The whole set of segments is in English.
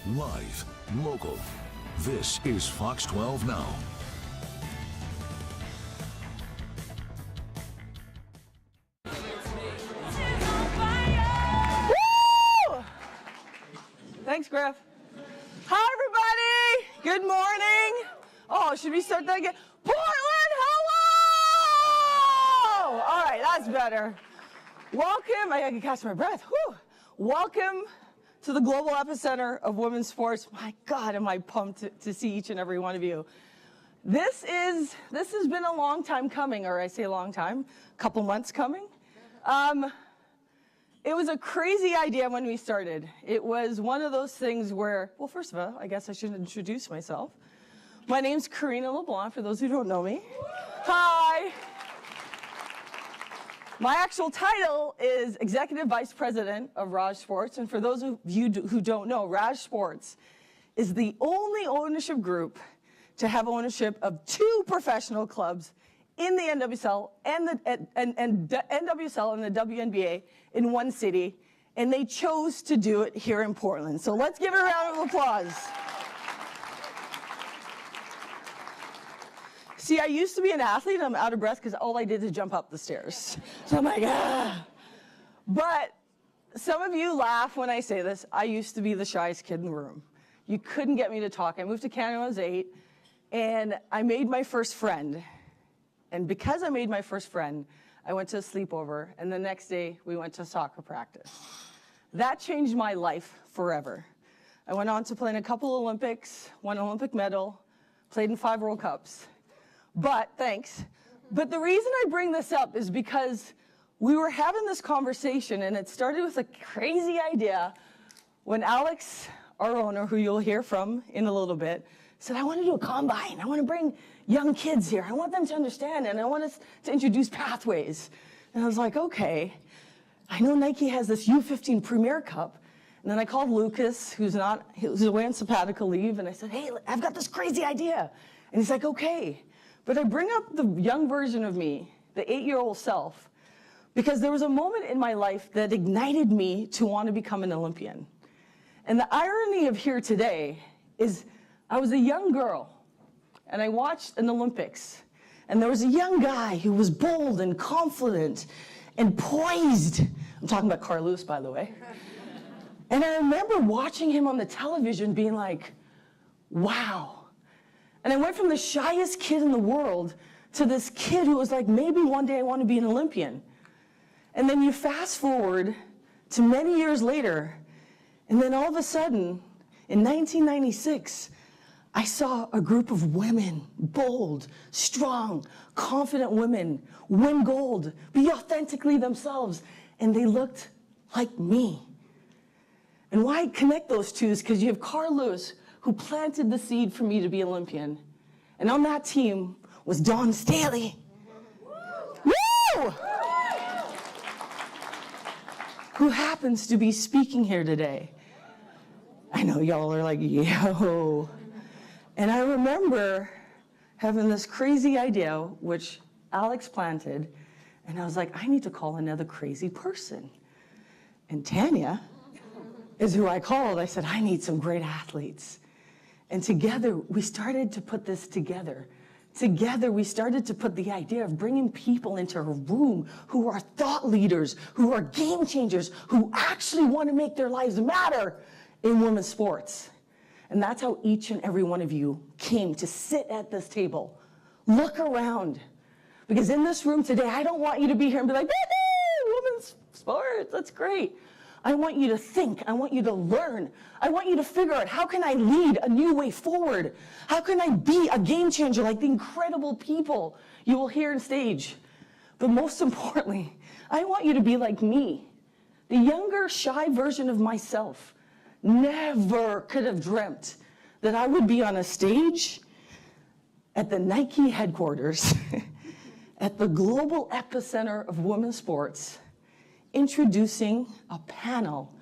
Live, local. This is Fox 12 Now. Woo! Thanks, Griff. Hi, everybody. Good morning. Oh, should we start that again? Portland, hello! All right, that's better. Welcome. I can catch my breath. Whew. Welcome to the global epicenter of women's sports. My God, am I pumped to see each and every one of you. This has been a long time coming, or I say a long time, a couple months coming. It was a crazy idea when we started. It was one of those things where, well, first of all, I guess I should introduce myself. My name's Karina LeBlanc, for those who don't know me. Hi. My actual title is Executive Vice President of RAJ Sports, and for those of you who don't know, RAJ Sports is the only ownership group to have ownership of 2 professional clubs in the NWSL and the NWSL and the WNBA in one city, and they chose to do it here in Portland. So let's give it a round of applause. See, I used to be an athlete, and I'm out of breath because all I did is jump up the stairs. So I'm like, ah. But some of you laugh when I say this. I used to be the shyest kid in the room. You couldn't get me to talk. I moved to Canada when I was 8, and I made my first friend. And because I made my first friend, I went to a sleepover, and the next day we went to soccer practice. That changed my life forever. I went on to play in a couple Olympics, won an Olympic medal, played in 5 World Cups. But the reason I bring this up is because we were having this conversation, and it started with a crazy idea when Alex, our owner, who you'll hear from in a little bit, said, I want to do a combine. I want to bring young kids here. I want them to understand, and I want us to introduce pathways. And I was like, okay. I know Nike has this U15 Premier Cup. And then I called Lucas, who's away on sabbatical leave, and I said, hey, I've got this crazy idea. And he's like, okay. But I bring up the young version of me, the 8-year-old self, because there was a moment in my life that ignited me to want to become an Olympian. And the irony of here today is I was a young girl, and I watched an Olympics, and there was a young guy who was bold and confident and poised. I'm talking about Carl Lewis, by the way. And I remember watching him on the television being like, wow. And I went from the shyest kid in the world to this kid who was like, maybe one day I want to be an Olympian. And then you fast forward to many years later, and then all of a sudden, in 1996, I saw a group of women, bold, strong, confident women, win gold, be authentically themselves, and they looked like me. And why I connect those two is because you have Carl Lewis, who planted the seed for me to be Olympian. And on that team was Dawn Staley. Woo! Who happens to be speaking here today. I know y'all are like, yo. And I remember having this crazy idea, which Alex planted, and I was like, I need to call another crazy person. And Tanya is who I called. I said, I need some great athletes. And together, we started to put this together. Together, we started to put the idea of bringing people into a room who are thought leaders, who are game changers, who actually want to make their lives matter in women's sports. And that's how each and every one of you came to sit at this table. Look around. Because in this room today, I don't want you to be here and be like, women's sports, that's great. I want you to think. I want you to learn. I want you to figure out, how can I lead a new way forward? How can I be a game changer like the incredible people you will hear on stage? But most importantly, I want you to be like me. The younger, shy version of myself never could have dreamt that I would be on a stage at the Nike headquarters, at the global epicenter of women's sports, introducing a panel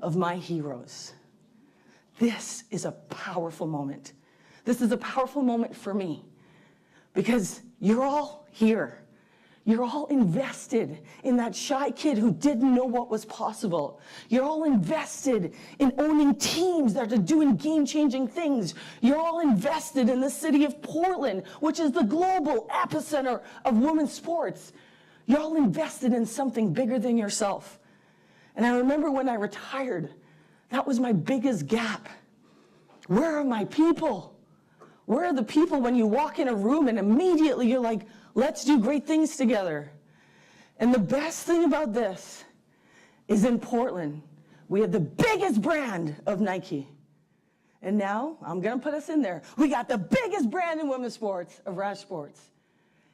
of my heroes. This is a powerful moment. This is a powerful moment for me because you're all here. You're all invested in that shy kid who didn't know what was possible. You're all invested in owning teams that are doing game-changing things. You're all invested in the city of Portland, which is the global epicenter of women's sports. You're all invested in something bigger than yourself. And I remember when I retired, that was my biggest gap. Where are my people? Where are the people when you walk in a room and immediately you're like, let's do great things together? And the best thing about this is in Portland, we have the biggest brand of Nike. And now, I'm gonna put us in there. We got the biggest brand in women's sports of RAJ Sports.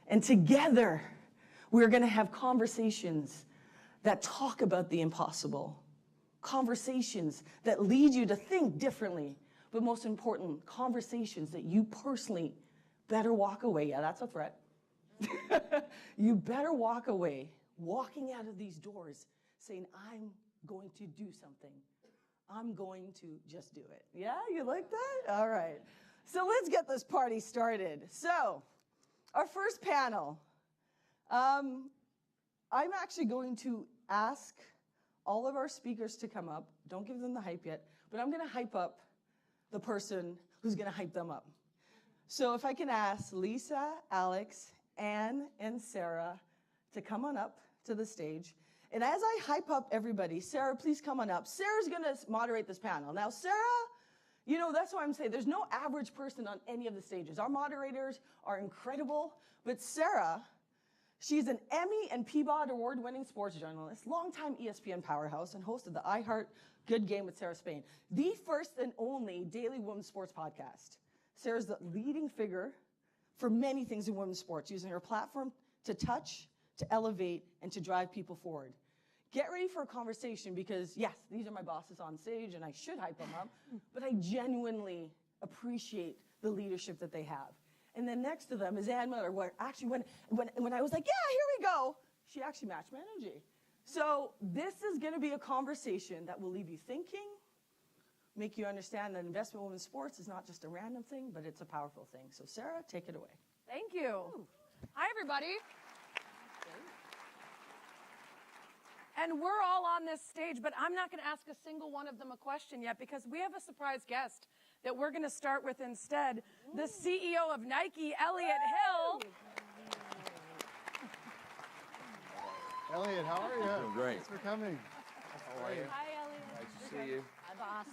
And together, we're gonna have conversations that talk about the impossible. Conversations that lead you to think differently. But most important, conversations that you personally better walk away. Yeah, that's a threat. You better walk away, walking out of these doors, saying, I'm going to do something. I'm going to just do it. Yeah, you like that? All right. So let's get this party started. So, our first panel. I'm actually going to ask all of our speakers to come up. Don't give them the hype yet, but I'm going to hype up the person who's going to hype them up. So if I can ask Lisa, Alex, Anne, and Sarah to come on up to the stage. And as I hype up everybody, Sarah, please come on up. Sarah's going to moderate this panel. Now, Sarah, you know, that's why I'm saying there's no average person on any of the stages. Our moderators are incredible, but Sarah, she's an Emmy and Peabody award-winning sports journalist, longtime ESPN powerhouse, and host of the iHeart Good Game with Sarah Spain, the first and only daily women's sports podcast. Sarah's the leading figure for many things in women's sports, using her platform to touch, to elevate, and to drive people forward. Get ready for a conversation because, yes, these are my bosses on stage, and I should hype them up, but I genuinely appreciate the leadership that they have. And then next to them is Ann Miller, where actually when I was like, yeah, here we go, she actually matched my energy. So this is going to be a conversation that will leave you thinking, make you understand that investment in women's sports is not just a random thing, but it's a powerful thing. So Sarah, take it away. Thank you. Ooh. Hi, everybody. And we're all on this stage, but I'm not going to ask a single one of them a question yet because we have a surprise guest that we're going to start with instead. The CEO of Nike, Elliott Hill. Elliott, how are you? Doing great. Thanks for coming. How are you? Hi, Elliott. Nice to see you. Hi, boss.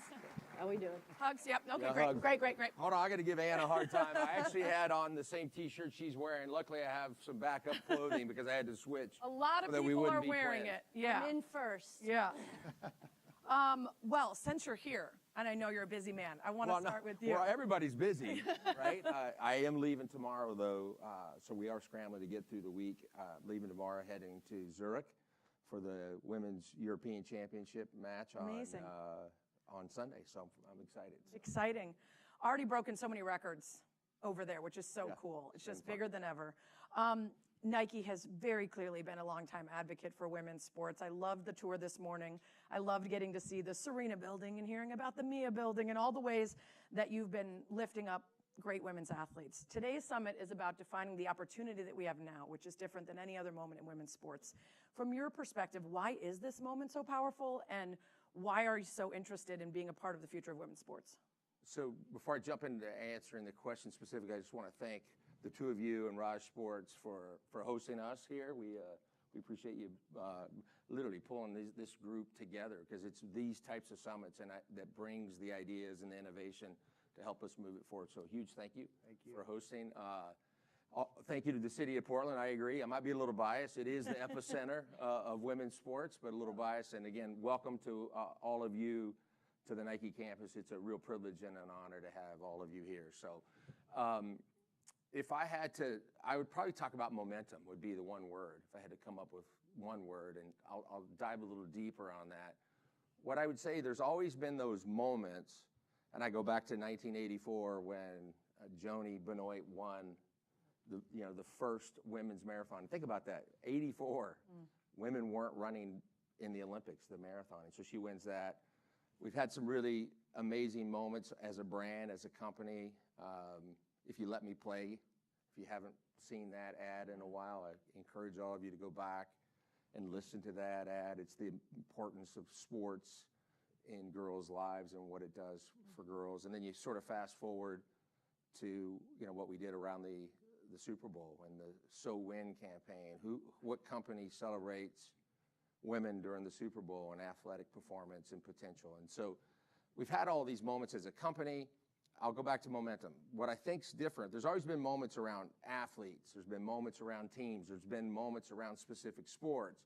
How we doing? Hugs, yep. Okay, Yeah, great, hugs. great. Hold on, I got to give Ann a hard time. I actually had on the same T-shirt she's wearing. Luckily, I have some backup clothing because I had to switch. A lot of so that we people wouldn't are be wearing twins. it. Yeah. I'm in first. Yeah. Well, since you're here, and I know you're a busy man, I want to start with you. Well, everybody's busy, right? I am leaving tomorrow, though, so we are scrambling to get through the week. Leaving tomorrow, heading to Zurich for the Women's European Championship match on Sunday, so I'm excited. Exciting. Already broken so many records over there, which is so cool. It's just bigger than ever. Nike has very clearly been a longtime advocate for women's sports. I loved the tour this morning. I loved getting to see the Serena building and hearing about the Mia building and all the ways that you've been lifting up great women's athletes. Today's summit is about defining the opportunity that we have now, which is different than any other moment in women's sports. From your perspective, why is this moment so powerful, and why are you so interested in being a part of the future of women's sports? So before I jump into answering the question specifically, I just want to thank the two of you and RAJ Sports for hosting us here. We appreciate you literally pulling this group together, because it's these types of summits that brings the ideas and the innovation to help us move it forward. So huge thank you for hosting. Thank you to the city of Portland. I agree. I might be a little biased. It is the epicenter of women's sports, but a little biased. And again, welcome to all of you to the Nike campus. It's a real privilege and an honor to have all of you here. So if I had to, I would probably talk about momentum would be the one word, if I had to come up with one word, and I'll dive a little deeper on that. What I would say, there's always been those moments, and I go back to 1984 when Joni Benoit won the first women's marathon. Think about that, 84. Women weren't running in the Olympics, the marathon, and so she wins that. We've had some really amazing moments as a brand, as a company. If You Let Me Play, if you haven't seen that ad in a while, I encourage all of you to go back and listen to that ad. It's the importance of sports in girls' lives and what it does for girls. And then you sort of fast forward to what we did around the Super Bowl and the So Win campaign. What company celebrates women during the Super Bowl and athletic performance and potential? And so we've had all these moments as a company. I'll go back to momentum. What I think's different, there's always been moments around athletes, there's been moments around teams, there's been moments around specific sports,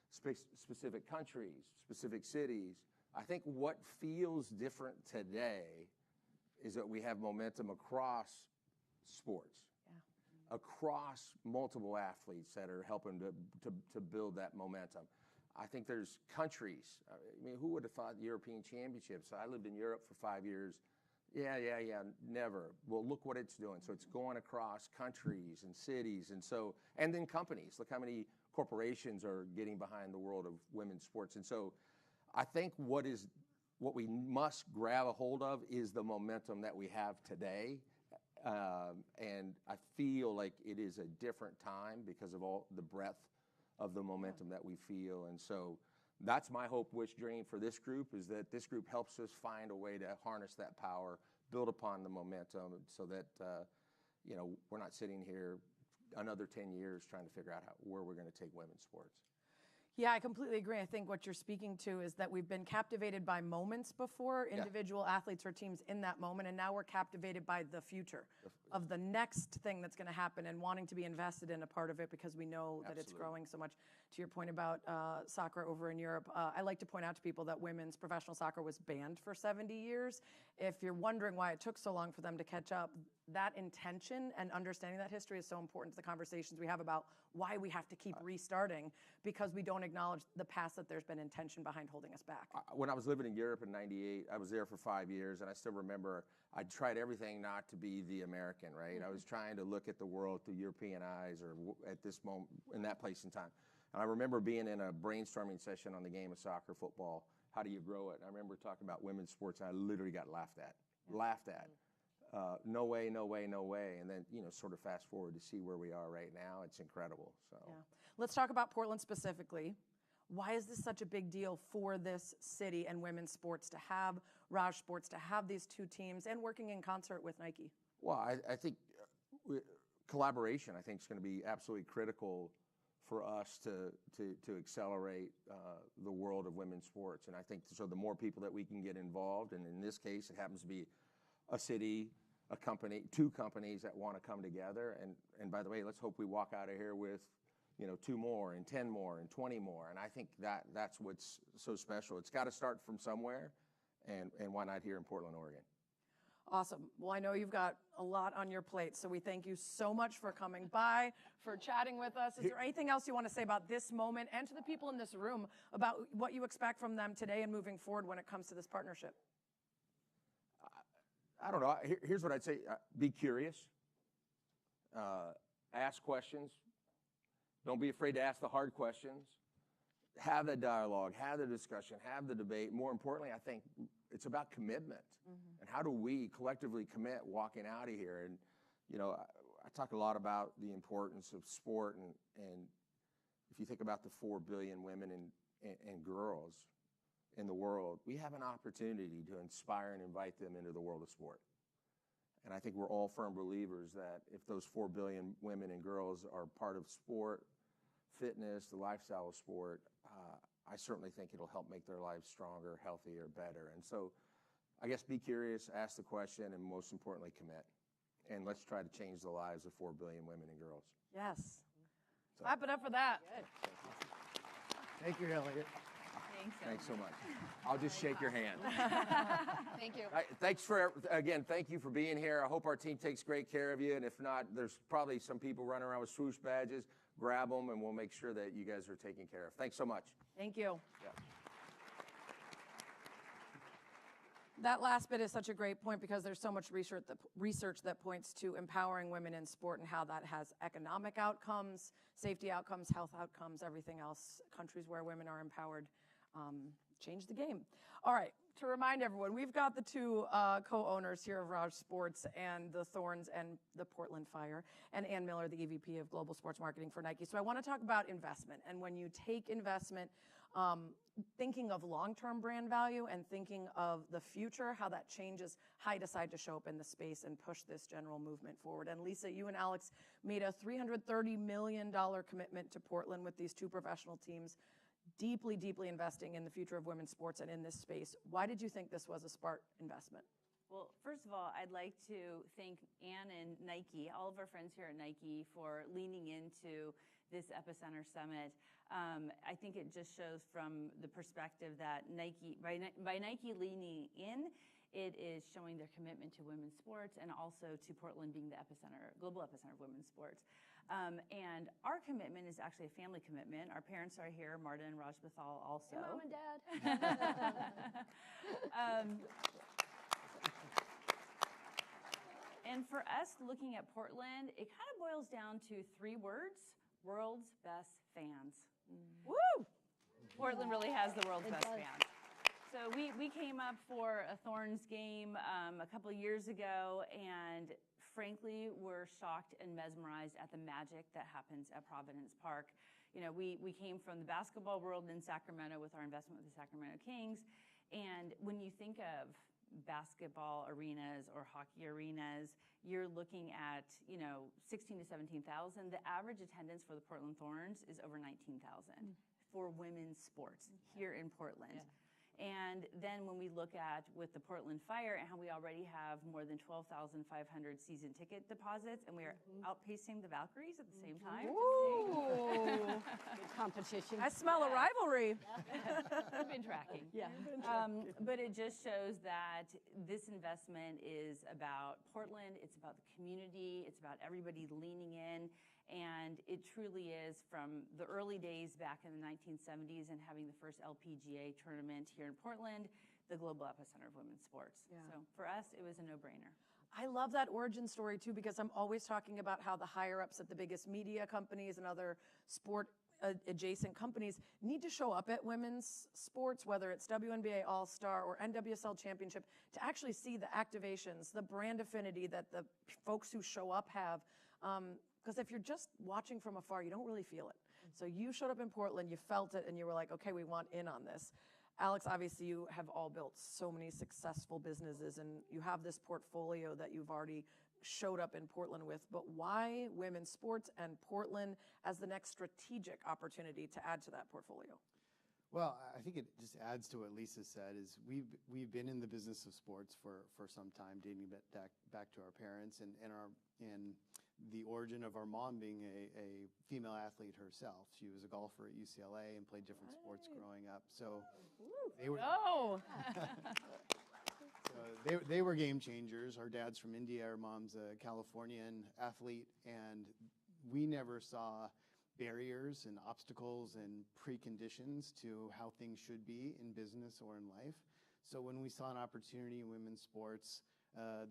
specific countries, specific cities. I think what feels different today is that we have momentum across sports, across multiple athletes that are helping to build that momentum. I think there's countries. I mean, who would have thought European Championships? I lived in Europe for 5 years. Yeah, never. Well, look what it's doing. So it's going across countries and cities, and then companies. Look how many corporations are getting behind the world of women's sports. And so I think what we must grab a hold of is the momentum that we have today. And I feel like it is a different time because of all the breadth of the momentum that we feel. And so that's my hope, wish, dream for this group, is that this group helps us find a way to harness that power, build upon the momentum so that, we're not sitting here another 10 years trying to figure out where we're going to take women's sports. Yeah, I completely agree. I think what you're speaking to is that we've been captivated by moments before, individual athletes or teams in that moment, and now we're captivated by the future of the next thing that's going to happen and wanting to be invested in a part of it because we know that it's growing so much. To your point about soccer over in Europe, I like to point out to people that women's professional soccer was banned for 70 years. If you're wondering why it took so long for them to catch up, that intention and understanding that history is so important to the conversations we have about why we have to keep restarting, because we don't acknowledge the past, that there's been intention behind holding us back. When I was living in Europe in '98, I was there for 5 years, and I still remember I tried everything not to be the American, right? I was trying to look at the world through European eyes, or at this moment, in that place and time. And I remember being in a brainstorming session on the game of soccer, football. How do you grow it? And I remember talking about women's sports, and I literally got laughed at. No way, no way, no way. And then, sort of fast forward to see where we are right now. It's incredible. So let's talk about Portland specifically. Why is this such a big deal for this city and women's sports to have RAJ Sports, to have these two teams and working in concert with Nike? Well, I think collaboration, I think, is going to be absolutely critical for us to accelerate the world of women's sports. And I think so the more people that we can get involved, and in this case, it happens to be a city, a company, two companies that want to come together. And by the way, let's hope we walk out of here with, 2 more and 10 more and 20 more. And I think that's what's so special. It's got to start from somewhere, and why not here in Portland, Oregon? Awesome. Well, I know you've got a lot on your plate, so we thank you so much for coming by, for chatting with us. Is there anything else you want to say about this moment and to the people in this room about what you expect from them today and moving forward when it comes to this partnership? I don't know. Here's what I'd say. Be curious. Ask questions. Don't be afraid to ask the hard questions. Have the dialogue, have the discussion, have the debate. More importantly, I think it's about commitment. And how do we collectively commit walking out of here? And, I talk a lot about the importance of sport. And if you think about the 4 billion women and girls in the world, we have an opportunity to inspire and invite them into the world of sport. And I think we're all firm believers that if those 4 billion women and girls are part of sport, fitness, the lifestyle of sport, I certainly think it'll help make their lives stronger, healthier, better. And so I guess be curious, ask the question, and most importantly, commit. And let's try to change the lives of 4 billion women and girls. Yes. So. Clap it up for that. Good. Thank you, Elliot. Thanks so much. I'll just shake your hand. Thank you. Thank you for being here. I hope our team takes great care of you. And if not, there's probably some people running around with swoosh badges. Grab them, and we'll make sure that you guys are taken care of. Thanks so much. Thank you. Yeah. That last bit is such a great point, because there's so much research that points to empowering women in sport and how that has economic outcomes, safety outcomes, health outcomes, everything else. Countries where women are empowered change the game. All right, to remind everyone, we've got the two co-owners here of RAJ Sports and the Thorns and the Portland Fire, and Ann Miller, the EVP of Global Sports Marketing for Nike. So I want to talk about investment. And when you take investment, thinking of long-term brand value and thinking of the future, how that changes how you decide to show up in the space and push this general movement forward. And Lisa, you and Alex made a $330 million commitment to Portland with these two professional teams, deeply, deeply investing in the future of women's sports and in this space. Why did you think this was a smart investment? Well, first of all, I'd like to thank Ann and Nike, all of our friends here at Nike, for leaning into this Epicenter Summit. I think it just shows from the perspective that Nike, by Nike leaning in, it is showing their commitment to women's sports and also to Portland being the epicenter, global epicenter of women's sports. And our commitment is actually a family commitment. Our parents are here, Marta and Raj Bhathal also. Hey, Mom and Dad. And for us, looking at Portland, it kind of boils down to 3 words: world's best fans. Woo! Portland really has the world's best fans. So we came up for a Thorns game a couple of years ago, and frankly, we're shocked and mesmerized at the magic that happens at Providence Park. You know, we came from the basketball world in Sacramento with our investment with the Sacramento Kings, and when you think of basketball arenas or hockey arenas, you're looking at, you know, 16 to 17,000. The average attendance for the Portland Thorns is over 19,000 for women's sports here in Portland. Yeah. And then when we look at with the Portland Fire and how we already have more than 12,500 season ticket deposits, and we are outpacing the Valkyries at the same time. Ooh, good competition. I smell a rivalry. We've been tracking. Yeah. But it just shows that this investment is about Portland, it's about the community, it's about everybody leaning in. And it truly is from the early days back in the 1970s and having the first LPGA tournament here in Portland, the global epicenter of women's sports. Yeah. So for us, it was a no-brainer. I love that origin story too, because I'm always talking about how the higher ups at the biggest media companies and other sport adjacent companies need to show up at women's sports, whether it's WNBA All-Star or NWSL Championship, to actually see the activations, the brand affinity that the folks who show up have. Because if you're just watching from afar, you don't really feel it. So you showed up in Portland, you felt it, and you were like, okay, we want in on this. Alex, obviously you have all built so many successful businesses, and you have this portfolio that you've already showed up in Portland with, but why women's sports and Portland as the next strategic opportunity to add to that portfolio? Well, I think it just adds to what Lisa said, is we've been in the business of sports for some time, dating back to our parents, and the origin of our mom being a female athlete herself. She was a golfer at UCLA and played different sports growing up. So they were they were game changers. Our dad's from India, our mom's a Californian athlete, and we never saw barriers and obstacles and preconditions to how things should be in business or in life. So when we saw an opportunity in women's sports,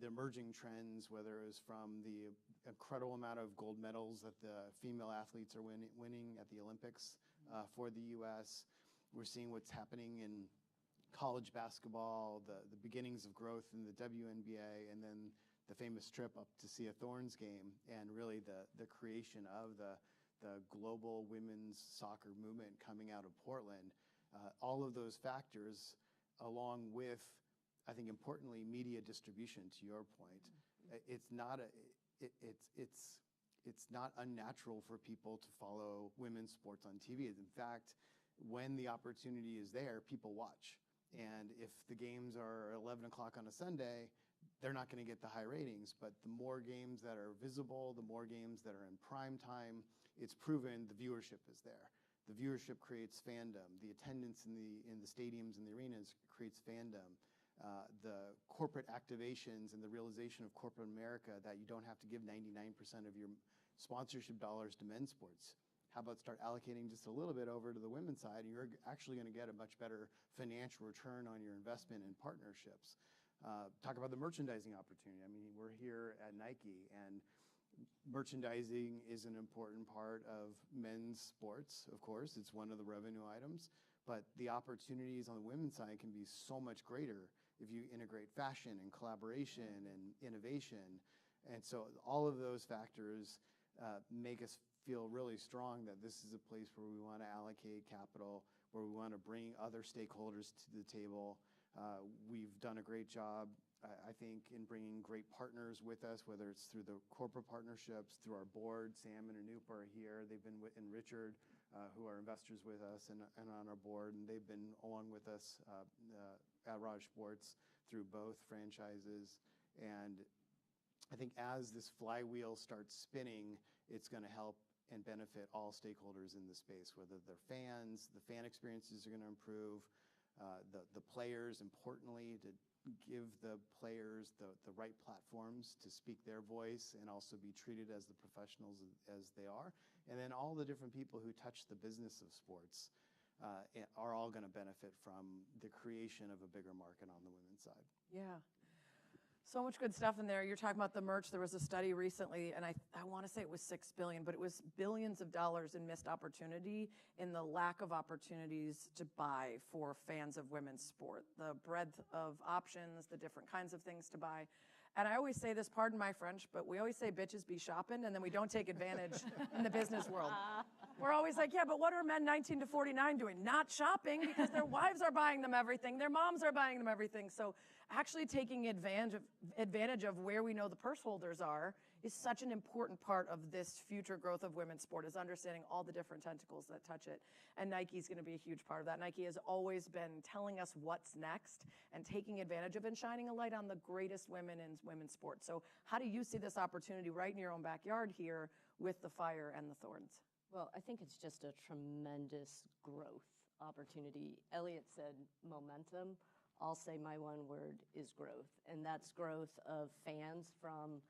the emerging trends, whether it was from the incredible amount of gold medals that the female athletes are winning at the Olympics for the U.S., we're seeing what's happening in college basketball, the beginnings of growth in the WNBA, and then the famous trip up to see a Thorns game, and really the creation of the global women's soccer movement coming out of Portland. All of those factors, along with, I think importantly, media distribution, to your point. It's not unnatural for people to follow women's sports on TV. In fact, when the opportunity is there, people watch. And if the games are 11 o'clock on a Sunday, they're not going to get the high ratings. But the more games that are visible, the more games that are in prime time, it's proven the viewership is there. The viewership creates fandom. The attendance in the stadiums and the arenas creates fandom. The corporate activations and the realization of corporate America that you don't have to give 99% of your sponsorship dollars to men's sports. How about start allocating just a little bit over to the women's side, and you're actually going to get a much better financial return on your investment in partnerships. Talk about the merchandising opportunity. I mean, we're here at Nike, and merchandising is an important part of men's sports, of course. It's one of the revenue items. but the opportunities on the women's side can be so much greater if you integrate fashion and collaboration and innovation. And so all of those factors make us feel really strong that this is a place where we want to allocate capital, where we want to bring other stakeholders to the table. We've done a great job, I think, in bringing great partners with us, whether it's through the corporate partnerships, through our board. Sam and Anup are here. They've been and Richard, who are investors with us and on our board, and they've been along with us at RAJ Sports through both franchises. And I think as this flywheel starts spinning, it's going to help and benefit all stakeholders in the space, whether they're fans, the fan experiences are going to improve, the players, importantly, to give the players the right platforms to speak their voice and also be treated as the professionals as they are. And then all the different people who touch the business of sports are all going to benefit from the creation of a bigger market on the women's side. Yeah. So much good stuff in there. You're talking about the merch. There was a study recently, and I want to say it was $6 billion, but it was billions of dollars in missed opportunity in the lack of opportunities to buy for fans of women's sport. The breadth of options, the different kinds of things to buy. And I always say this, pardon my French, but we always say bitches be shopping, and then we don't take advantage in the business world. We're always like, yeah, but what are men 19 to 49 doing? Not shopping, because their wives are buying them everything. Their moms are buying them everything. So actually taking advantage of where we know the purse holders are is such an important part of this future growth of women's sport, is understanding all the different tentacles that touch it. And Nike's going to be a huge part of that. Nike has always been telling us what's next and taking advantage of and shining a light on the greatest women in women's sports. So how do you see this opportunity right in your own backyard here with the fire and the thorns? Well, I think it's just a tremendous growth opportunity. Elliot said momentum. I'll say my one word is growth, and that's growth of fans, from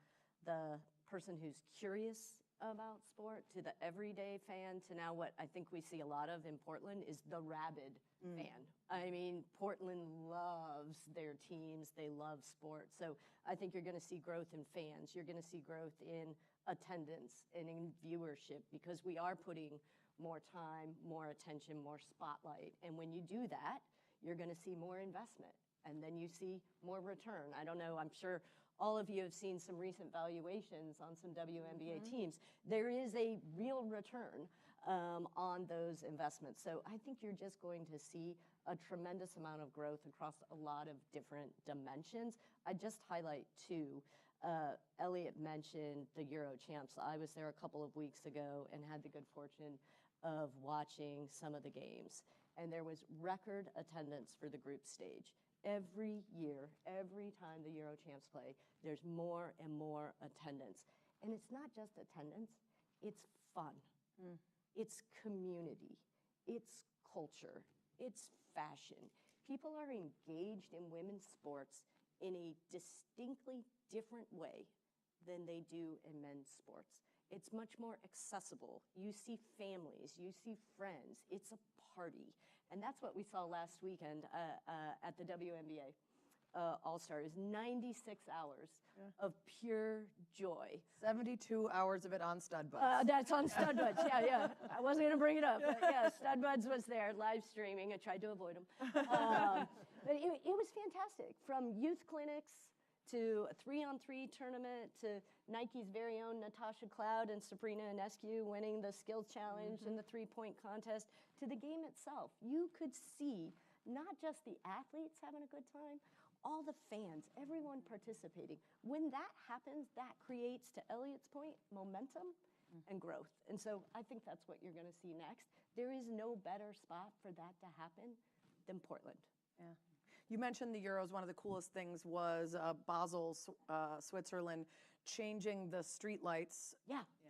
the person who's curious about sport to the everyday fan to now what I think we see a lot of in Portland is the rabid fan. I mean, Portland loves their teams. They love sport. So I think you're going to see growth in fans. You're going to see growth in attendance and in viewership, because we are putting more time, more attention, more spotlight. And when you do that, you're going to see more investment, and then you see more return. I don't know, I'm sure all of you have seen some recent valuations on some WNBA teams. There is a real return on those investments. So I think you're just going to see a tremendous amount of growth across a lot of different dimensions. I just highlight two. Elliot mentioned the Euro champs. I was there a couple of weeks ago and had the good fortune of watching some of the games. And there was record attendance for the group stage. Every year, every time the Euro champs play, there's more and more attendance. And it's not just attendance, it's fun. It's community, it's culture, it's fashion. People are engaged in women's sports in a distinctly different way than they do in men's sports. It's much more accessible. You see families, you see friends. It's a party. And that's what we saw last weekend at the WNBA All-Star. It was 96 hours of pure joy. 72 hours of it on Stud Buds. That's on Stud Buds, yeah. I wasn't going to bring it up, but yeah, Stud Buds was there, live streaming. I tried to avoid them. But it was fantastic. From youth clinics to a 3-on-3 tournament, to Nike's very own Natasha Cloud and Sabrina Ionescu winning the skills challenge and the 3-point contest, to the game itself. You could see not just the athletes having a good time, all the fans, everyone participating. When that happens, that creates, to Elliot's point, momentum and growth. And so I think that's what you're going to see next. There is no better spot for that to happen than Portland. Yeah. You mentioned the Euros. One of the coolest things was Basel, Switzerland, changing the street lights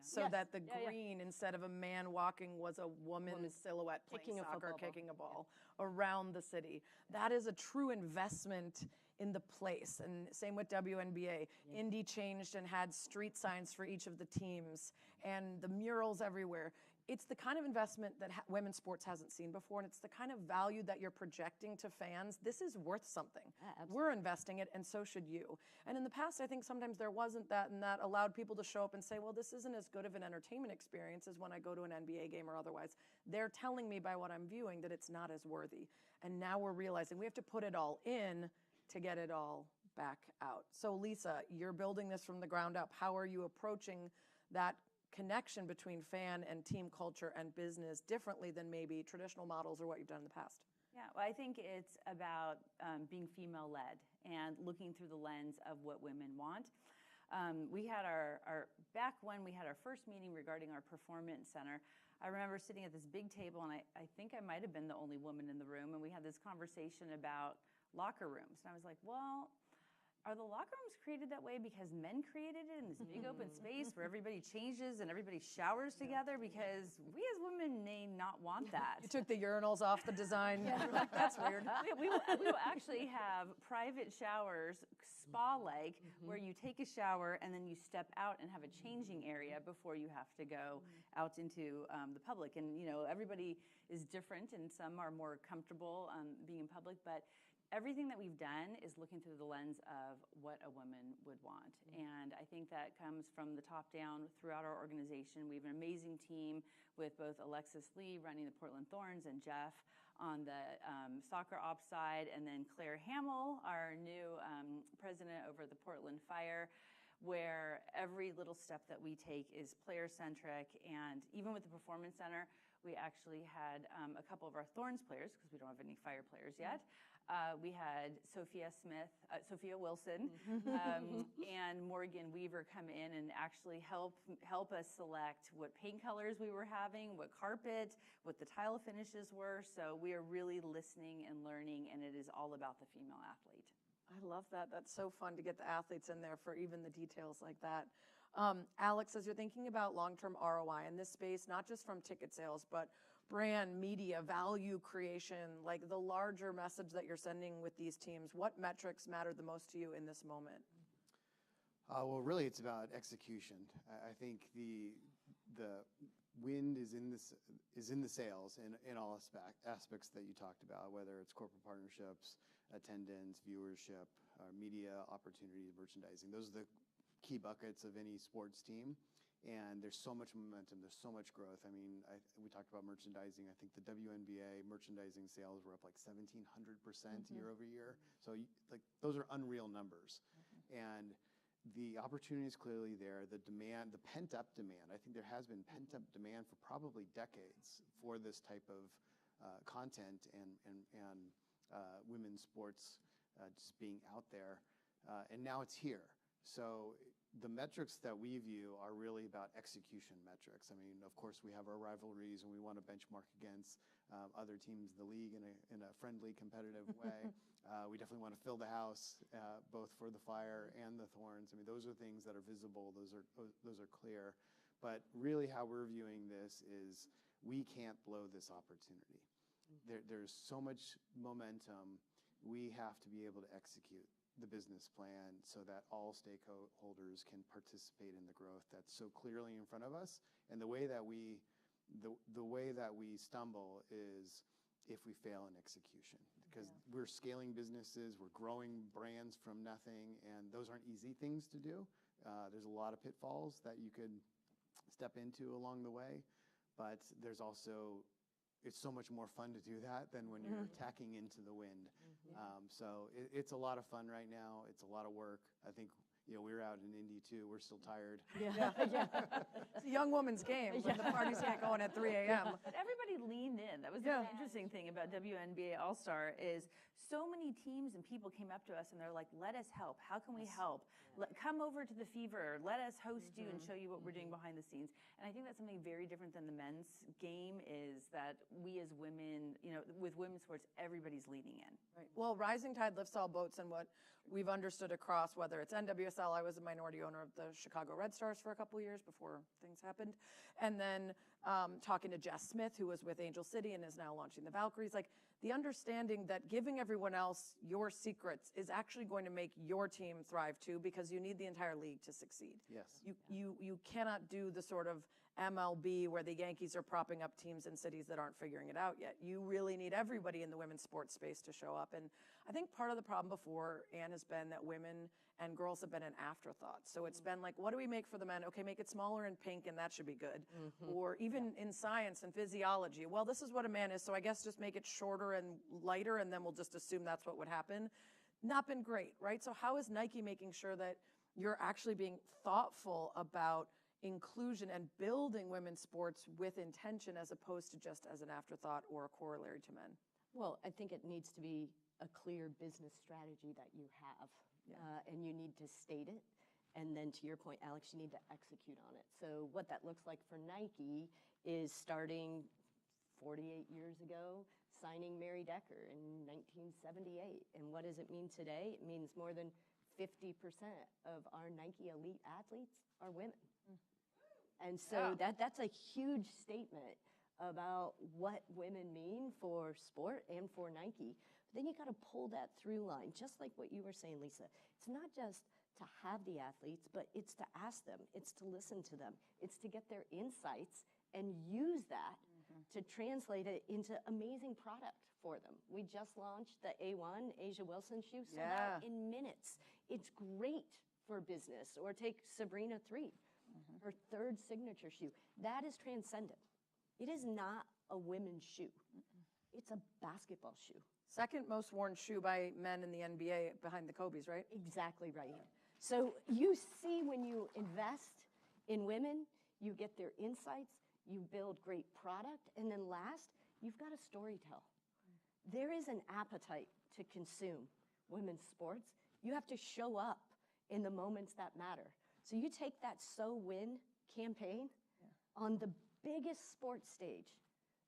so that the green, instead of a man walking, was a woman's silhouette playing soccer, kicking a ball around the city. That is a true investment in the place. And same with WNBA. Indy changed and had street signs for each of the teams, and the murals everywhere. it's the kind of investment that women's sports hasn't seen before, and it's the kind of value that you're projecting to fans. This is worth something. We're investing it, and so should you. And in the past, I think sometimes there wasn't that, and that allowed people to show up and say, well, this isn't as good of an entertainment experience as when I go to an NBA game or otherwise. They're telling me by what I'm viewing that it's not as worthy. And now we're realizing we have to put it all in to get it all back out. So Lisa, you're building this from the ground up. How are you approaching that connection between fan and team culture and business differently than maybe traditional models or what you've done in the past? Yeah, well, I think it's about being female-led and looking through the lens of what women want. We had back when we had our first meeting regarding our performance center, I remember sitting at this big table, and I think I might have been the only woman in the room, and we had this conversation about locker rooms. And I was like, well, are the locker rooms created that way because men created it in this big open space where everybody changes and everybody showers together? Because we as women may not want that. You took the urinals off the design. Yeah. Like, that's weird. We will actually have private showers, spa-like, where you take a shower and then you step out and have a changing area before you have to go out into the public. And, you know, everybody is different, and some are more comfortable being in public, but everything that we've done is looking through the lens of what a woman would want. And I think that comes from the top down throughout our organization. We have an amazing team with both Alexis Lee running the Portland Thorns and Jeff on the soccer ops side, and then Claire Hamill, our new president over the Portland Fire, where every little step that we take is player-centric. And even with the Performance Center, we actually had a couple of our Thorns players, because we don't have any Fire players yet. We had Sophia Wilson, and Morgan Weaver come in and actually help us select what paint colors we were having, what carpet, what the tile finishes were. So we are really listening and learning, and it is all about the female athlete. I love that. That's so fun to get the athletes in there for even the details like that. Alex, as you're thinking about long-term ROI in this space, not just from ticket sales, but brand, media, value creation, like the larger message that you're sending with these teams, what metrics matter the most to you in this moment? Well, really, it's about execution. I think the wind is in the sails in all aspects that you talked about, whether it's corporate partnerships, attendance, viewership, media opportunities, merchandising. Those are the key buckets of any sports team. And there's so much momentum, there's so much growth. I mean, we talked about merchandising. I think the WNBA merchandising sales were up like 1,700% year over year. So like those are unreal numbers. And the opportunity is clearly there. The demand, the pent-up demand, I think there has been pent-up demand for probably decades for this type of content and women's sports just being out there. And now it's here. So the metrics that we view are really about execution metrics. I mean, of course, we have our rivalries, and we want to benchmark against other teams in the league in a friendly, competitive way. We definitely want to fill the house, both for the Fire and the Thorns. I mean, those are things that are visible. Those are clear. But really, how we're viewing this is we can't blow this opportunity. There's so much momentum. We have to be able to execute the business plan so that all stakeholders can participate in the growth that's so clearly in front of us. And the way that we stumble is if we fail in execution, because we're scaling businesses, we're growing brands from nothing, and those aren't easy things to do. There's a lot of pitfalls that you could step into along the way, but there's also, it's so much more fun to do that than when you're tacking into the wind. So it's a lot of fun right now. It's a lot of work. I think, you know, we were out in Indy too. We're still tired. Yeah. It's a young woman's game when the parties get going at 3 a.m. But everybody leaned in. That was the interesting thing about WNBA All-Star is so many teams and people came up to us and they're like, let us help. How can we help? Come over to the Fever. Let us host you and show you what we're doing behind the scenes. And I think that's something very different than the men's game, is that we as women, you know, with women's sports, everybody's leaning in. Right. Well, rising tide lifts all boats, and what we've understood across, whether it's NWSL, I was a minority owner of the Chicago Red Stars for a couple of years before things happened. And then talking to Jess Smith, who was with Angel City and is now launching the Valkyries, like the understanding that giving everyone else your secrets is actually going to make your team thrive too, because you need the entire league to succeed. Yes. You cannot do the sort of MLB, where the Yankees are propping up teams in cities that aren't figuring it out yet. You really need everybody in the women's sports space to show up. And I think part of the problem before, Ann, has been that women and girls have been an afterthought. So it's been like, what do we make for the men? Okay, make it smaller and pink, and that should be good. Or even in science and physiology, well, this is what a man is, so I guess just make it shorter and lighter, and then we'll just assume that's what would happen. Not been great, right? So how is Nike making sure that you're actually being thoughtful about inclusion and building women's sports with intention as opposed to just as an afterthought or a corollary to men? Well, I think it needs to be a clear business strategy that you have, and you need to state it. And then to your point, Alex, you need to execute on it. So what that looks like for Nike is starting 48 years ago, signing Mary Decker in 1978. And what does it mean today? It means more than 50% of our Nike elite athletes are women. And so that's a huge statement about what women mean for sport and for Nike. But then you got to pull that through line, just like what you were saying, Lisa. It's not just to have the athletes, but it's to ask them, it's to listen to them, it's to get their insights and use that to translate it into amazing product for them. We just launched the A1 Asia Wilson shoe, sold out in minutes. It's great for business. Or take Sabrina 3, her third signature shoe. That is transcendent. It is not a women's shoe. It's a basketball shoe. Second most worn shoe by men in the NBA behind the Kobe's, right? Exactly right. So you see, when you invest in women, you get their insights, you build great product, and then last, you've got a story to tell. There is an appetite to consume women's sports. You have to show up in the moments that matter. So you take that So Win campaign on the biggest sports stage,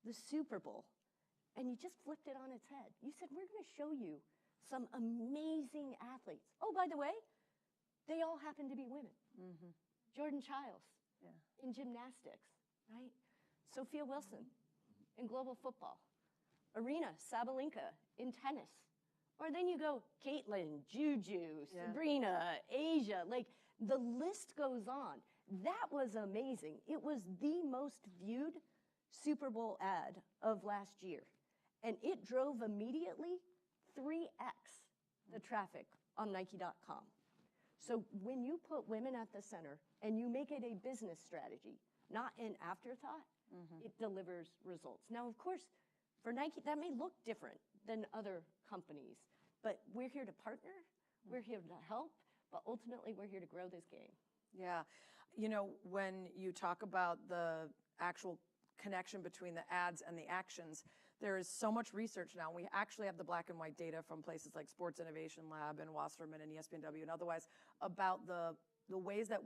the Super Bowl, and you just flipped it on its head. You said, we're going to show you some amazing athletes. Oh, by the way, they all happen to be women. Jordan Childs in gymnastics, right? Sophia Wilson in global football. Arena Sabalenka in tennis. Or then you go Caitlin, Juju, Sabrina, Asia, like the list goes on. That was amazing. It was the most viewed Super Bowl ad of last year. And it drove immediately 3x the traffic on Nike.com. So when you put women at the center and you make it a business strategy, not an afterthought, it delivers results. Now, of course, for Nike, that may look different than other companies, but we're here to partner, we're here to help, but ultimately we're here to grow this game. Yeah. You know, when you talk about the actual connection between the ads and the actions, there is so much research now. We actually have the black and white data from places like Sports Innovation Lab and Wasserman and ESPNW and otherwise about the ways that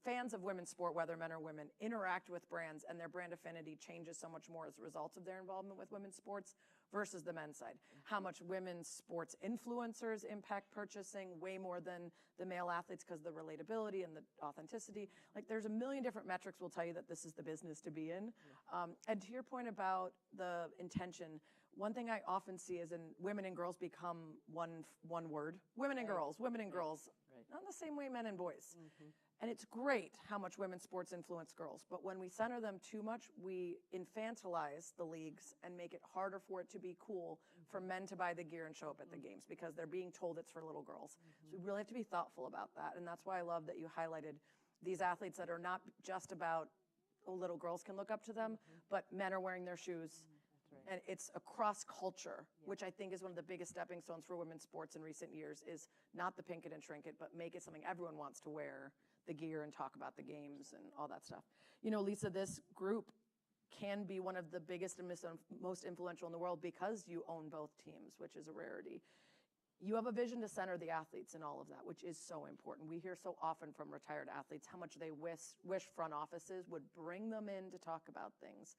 fans of women's sport, whether men or women, interact with brands, and their brand affinity changes so much more as a result of their involvement with women's sports versus the men's side. How much women's sports influencers impact purchasing way more than the male athletes because of the relatability and the authenticity. Like, there's a million different metrics will tell you that this is the business to be in. And to your point about the intention, one thing I often see is women and girls become one word. Women and girls, women and girls. Not the same way men and boys. And it's great how much women's sports influence girls, but when we center them too much, we infantilize the leagues and make it harder for it to be cool for men to buy the gear and show up at the games because they're being told it's for little girls. So we really have to be thoughtful about that. And that's why I love that you highlighted these athletes that are not just about, oh, little girls can look up to them, but men are wearing their shoes. And it's across culture, which I think is one of the biggest stepping stones for women's sports in recent years, is not the pink it and shrink it, but make it something everyone wants to wear, the gear, and talk about the games and all that stuff. You know, Lisa, this group can be one of the biggest and most influential in the world because you own both teams, which is a rarity. You have a vision to center the athletes in all of that, which is so important. We hear so often from retired athletes how much they wish front offices would bring them in to talk about things.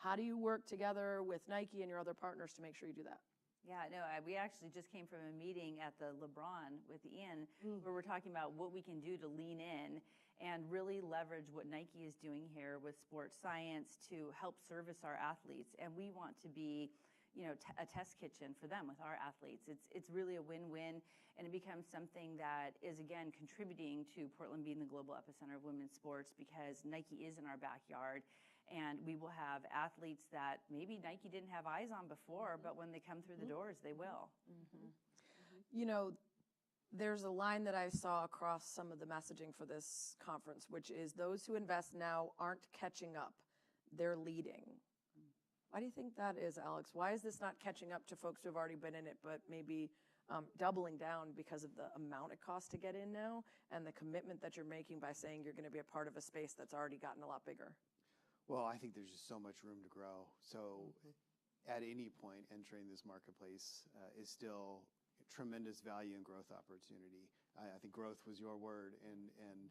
How do you work together with Nike and your other partners to make sure you do that? Yeah, no, we actually just came from a meeting at the LeBron with Ian where we're talking about what we can do to lean in and really leverage what Nike is doing here with sports science to help service our athletes. And we want to be, a test kitchen for them with our athletes. It's really a win-win, and it becomes something that is, again, contributing to Portland being the global epicenter of women's sports, because Nike is in our backyard, and we will have athletes that maybe Nike didn't have eyes on before, but when they come through the doors, they will. There's a line that I saw across some of the messaging for this conference, which is those who invest now aren't catching up, they're leading. Why do you think that is, Alex? Why is this not catching up to folks who have already been in it, but maybe doubling down because of the amount it costs to get in now and the commitment that you're making by saying you're going to be a part of a space that's already gotten a lot bigger? Well, I think there's just so much room to grow. So at any point, entering this marketplace is still tremendous value and growth opportunity. I think growth was your word, and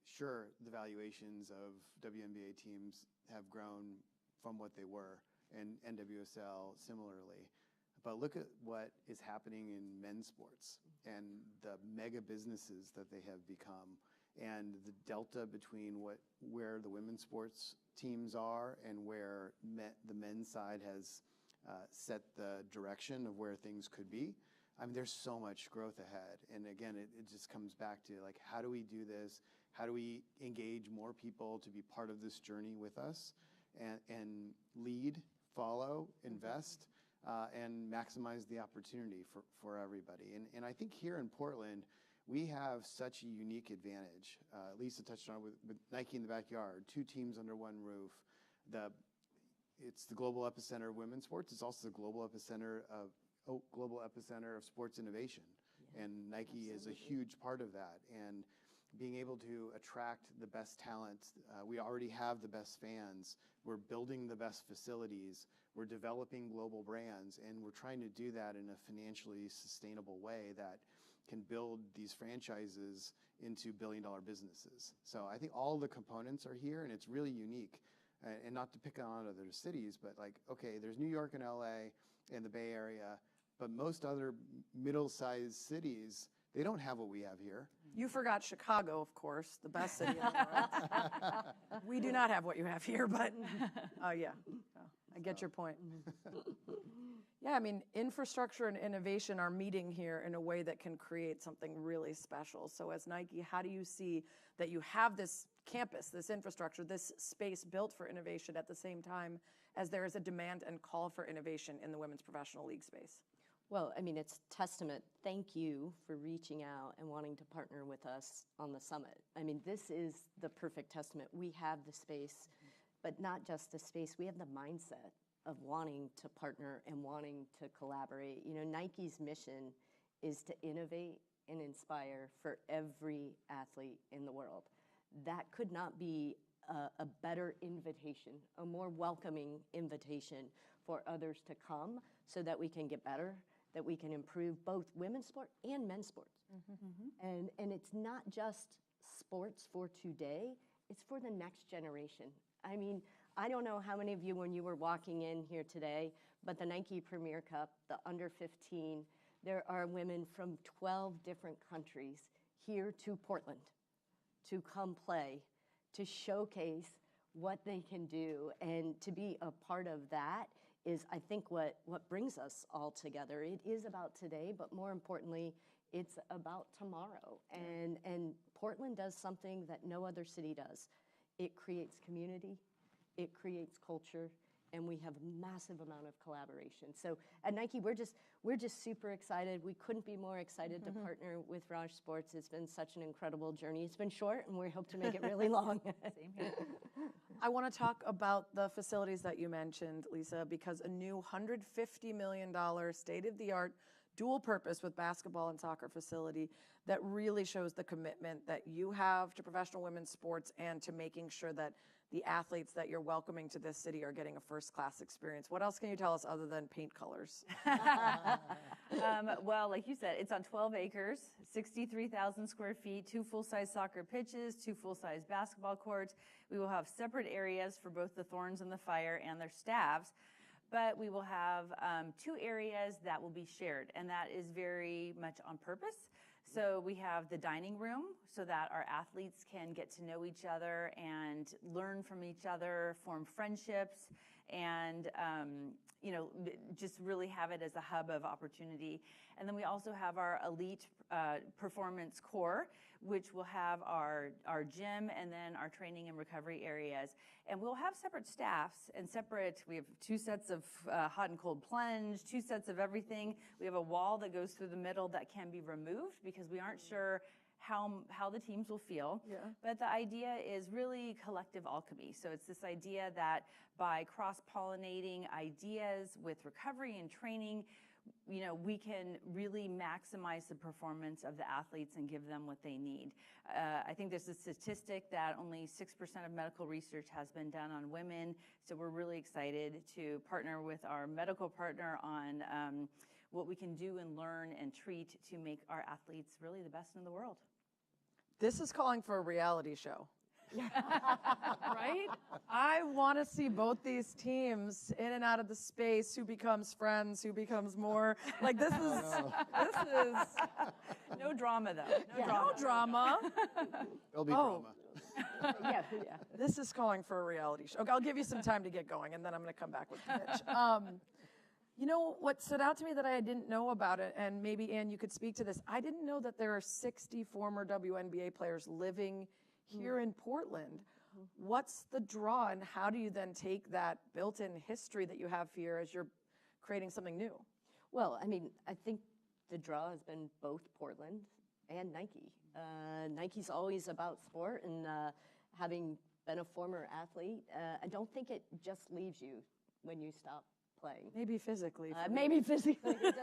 sure, the valuations of WNBA teams have grown from what they were, and NWSL similarly. But look at what is happening in men's sports and the mega businesses that they have become, and the delta between where the women's sports teams are and where the men's side has set the direction of where things could be. I mean, there's so much growth ahead. And again, it just comes back to, like, how do we do this? How do we engage more people to be part of this journey with us and lead, follow, invest, and maximize the opportunity for everybody? And I think here in Portland, we have such a unique advantage. Lisa touched on it with Nike in the backyard, 2 teams under one roof. It's the global epicenter of women's sports. It's also the global epicenter of sports innovation. Yeah, and Nike is a huge part of that. And being able to attract the best talent, we already have the best fans. We're building the best facilities. We're developing global brands, and we're trying to do that in a financially sustainable way that can build these franchises into billion-dollar businesses. So I think all the components are here, and it's really unique. And not to pick on other cities, but like, okay, there's New York and LA and the Bay Area, but most other middle-sized cities, they don't have what we have here. You forgot Chicago, of course, the best city in the world. We do not have what you have here, but yeah, I get your point. Yeah, I mean, infrastructure and innovation are meeting here in a way that can create something really special. So as Nike, how do you see that you have this campus, this infrastructure, this space built for innovation at the same time as there is a demand and call for innovation in the women's professional league space? Well, I mean, it's testament. Thank you for reaching out and wanting to partner with us on the summit. I mean, this is the perfect testament. We have the space, but not just the space, we have the mindset of wanting to partner and wanting to collaborate. Nike's mission is to innovate and inspire for every athlete in the world. That could not be a better invitation, a more welcoming invitation for others to come so that we can get better, that we can improve both women's sport and men's sports. And it's not just sports for today, it's for the next generation. I mean, I don't know how many of you, when you were walking in here today, but the Nike Premier Cup, the under 15, there are women from 12 different countries here to Portland to come play, to showcase what they can do. And to be a part of that is, I think, what brings us all together. It is about today, but more importantly, it's about tomorrow. And Portland does something that no other city does. It creates community, it creates culture, and we have a massive amount of collaboration. So at Nike, we're just super excited. We couldn't be more excited to partner with RAJ Sports. It's been such an incredible journey. It's been short, and we hope to make it really long. Same here. I want to talk about the facilities that you mentioned, Lisa, because a new $150 million state-of-the-art dual purpose with basketball and soccer facility that really shows the commitment that you have to professional women's sports and to making sure that the athletes that you're welcoming to this city are getting a first-class experience. What else can you tell us other than paint colors? Well, like you said, it's on 12 acres, 63,000 square feet, 2 full-size soccer pitches, 2 full-size basketball courts. We will have separate areas for both the Thorns and the Fire and their staffs, but we will have 2 areas that will be shared, and that is very much on purpose. So we have the dining room so that our athletes can get to know each other and learn from each other, form friendships, and just really have it as a hub of opportunity. And then we also have our elite performance core, which will have our gym and then our training and recovery areas. And we'll have separate staffs and we have 2 sets of hot and cold plunge, 2 sets of everything. We have a wall that goes through the middle that can be removed because we aren't sure how the teams will feel. Yeah. But the idea is really collective alchemy. So it's this idea that by cross-pollinating ideas with recovery and training, we can really maximize the performance of the athletes and give them what they need. I think there's a statistic that only 6% of medical research has been done on women. So we're really excited to partner with our medical partner on what we can do and learn and treat to make our athletes really the best in the world. This is calling for a reality show. Right? I want to see both these teams in and out of the space, who becomes friends, who becomes more. Like this is no drama though. No drama. There'll be drama. Yeah. This is calling for a reality show. Okay, I'll give you some time to get going, and then I'm going to come back with the pitch. What stood out to me that I didn't know about it, and maybe, Ann, you could speak to this. I didn't know that there are 60 former WNBA players living here in Portland. What's the draw, and how do you then take that built-in history that you have here as you're creating something new? Well, I think the draw has been both Portland and Nike. Nike's always about sport, and having been a former athlete, I don't think it just leaves you when you stop playing. Maybe physically. Maybe physically. But,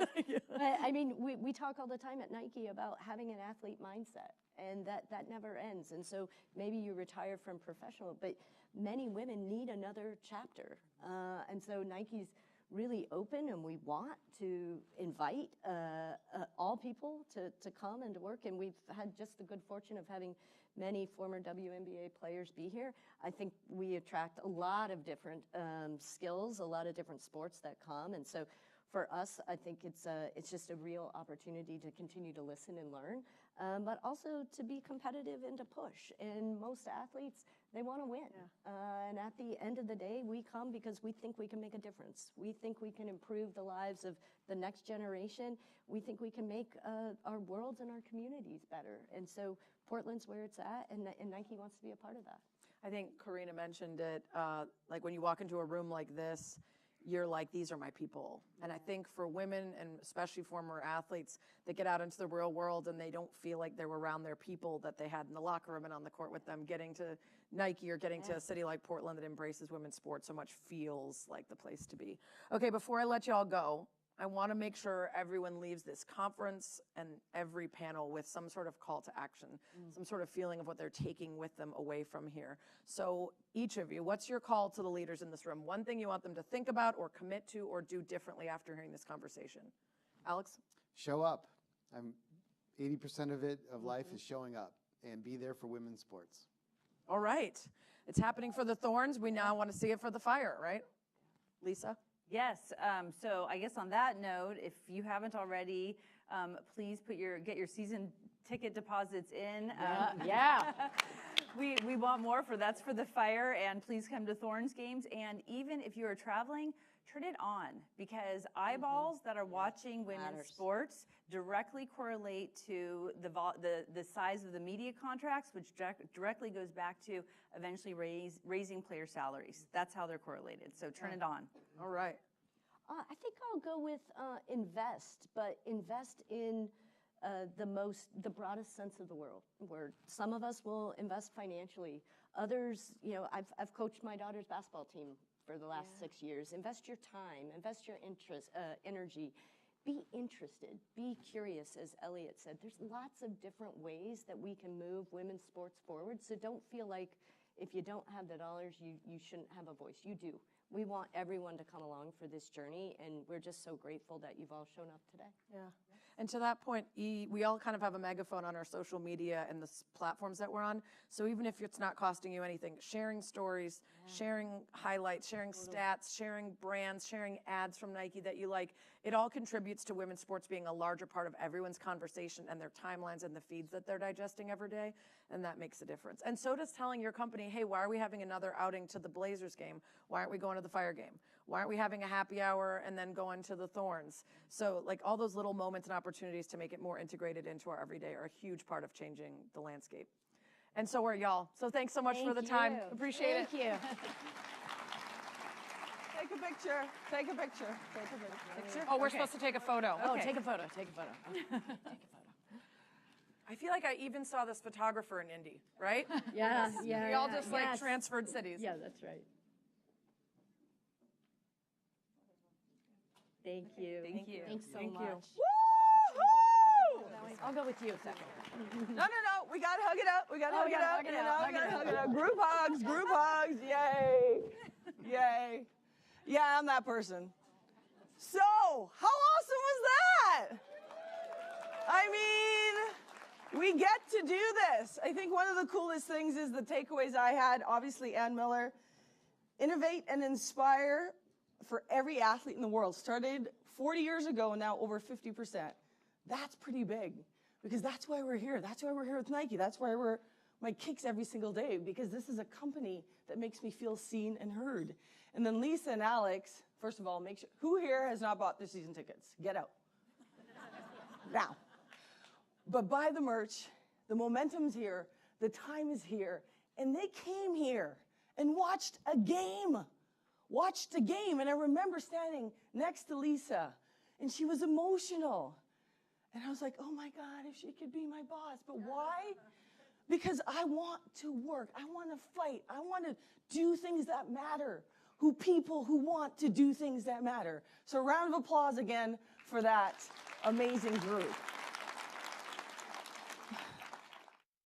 we talk all the time at Nike about having an athlete mindset, and that never ends. And so maybe you retire from professional, but many women need another chapter. And so Nike's really open, and we want to invite all people to come and to work. And we've had just the good fortune of having many former WNBA players be here. I think we attract a lot of different skills, a lot of different sports that come. And so for us, I think it's just a real opportunity to continue to listen and learn, but also to be competitive and to push. And most athletes, they want to win. Yeah. And at the end of the day, we come because we think we can make a difference. We think we can improve the lives of the next generation. We think we can make our worlds and our communities better. And so Portland's where it's at, and Nike wants to be a part of that. I think Karina mentioned it, like when you walk into a room like this, you're like, these are my people. And I think for women, and especially former athletes, that get out into the real world and they don't feel like they're around their people that they had in the locker room and on the court with them, getting to Nike or getting to a city like Portland that embraces women's sports so much feels like the place to be. Okay, before I let y'all go, I want to make sure everyone leaves this conference and every panel with some sort of call to action, some sort of feeling of what they're taking with them away from here. So each of you, what's your call to the leaders in this room? One thing you want them to think about or commit to or do differently after hearing this conversation. Alex? Show up. 80% of life is showing up, and be there for women's sports. All right. It's happening for the Thorns. We now want to see it for the Fire, right? Lisa? Yes. So I guess on that note, if you haven't already, please get your season ticket deposits in. Yeah. We want more that's for the Fire, and please come to Thorns games. And even if you are traveling, turn it on, because eyeballs that are watching women's sports directly correlate to the size of the media contracts, which directly goes back to eventually raising player salaries. That's how they're correlated. So turn it on. All right. I think I'll go with invest, but invest in the broadest sense of the word. Some of us will invest financially. Others, I've coached my daughter's basketball team for the last 6 years. Invest your time, invest your interest, energy. Be interested, be curious, as Elliot said. There's lots of different ways that we can move women's sports forward, so don't feel like if you don't have the dollars, you shouldn't have a voice. You do. We want everyone to come along for this journey, and we're just so grateful that you've all shown up today. Yeah. And to that point, we all kind of have a megaphone on our social media and the platforms that we're on. So even if it's not costing you anything, sharing stories, sharing highlights, sharing stats, sharing brands, sharing ads from Nike that you like, it all contributes to women's sports being a larger part of everyone's conversation and their timelines and the feeds that they're digesting every day. And that makes a difference. And so does telling your company, hey, why are we having another outing to the Blazers game? Why aren't we going going to the fire game? Why aren't we having a happy hour and then going to the Thorns? So like all those little moments and opportunities to make it more integrated into our everyday are a huge part of changing the landscape. And so are y'all. So thanks so much for the time. Appreciate it. Thank you. Take a picture. Take a picture. Take a picture. Oh, we're supposed to take a photo. Oh, Okay. take a photo. Take a photo. Take a photo. I feel like I even saw this photographer in Indy, right? Yeah, yeah. We all just like yes. transferred cities. Yeah, that's right. Thank you. Thank you. Thanks so Thank you. much. Woo! I'll go with you a second. No. We gotta hug it up. We gotta hug it up. You know, we gotta hug it up. Group hugs. Group hugs. Yay. Yay. Yeah, I'm that person. So, how awesome was that? I mean, we get to do this. I think one of the coolest things is the takeaways I had, obviously Ann Miller, innovate and inspire for every athlete in the world. Started 40 years ago and now over 50%. That's pretty big because that's why we're here. That's why we're here with Nike. That's why we're my kicks every single day because this is a company that makes me feel seen and heard. And then Lisa and Alex, first of all, make sure, who here has not bought their season tickets? Get out. Now. But buy the merch, the momentum's here, the time is here, and they came here and watched a game. And I remember standing next to Lisa, and she was emotional. And I was like, oh my God, if she could be my boss. But why? Because I want to work. I want to fight. I want to do things that matter. People who want to do things that matter. So a round of applause again for that amazing group.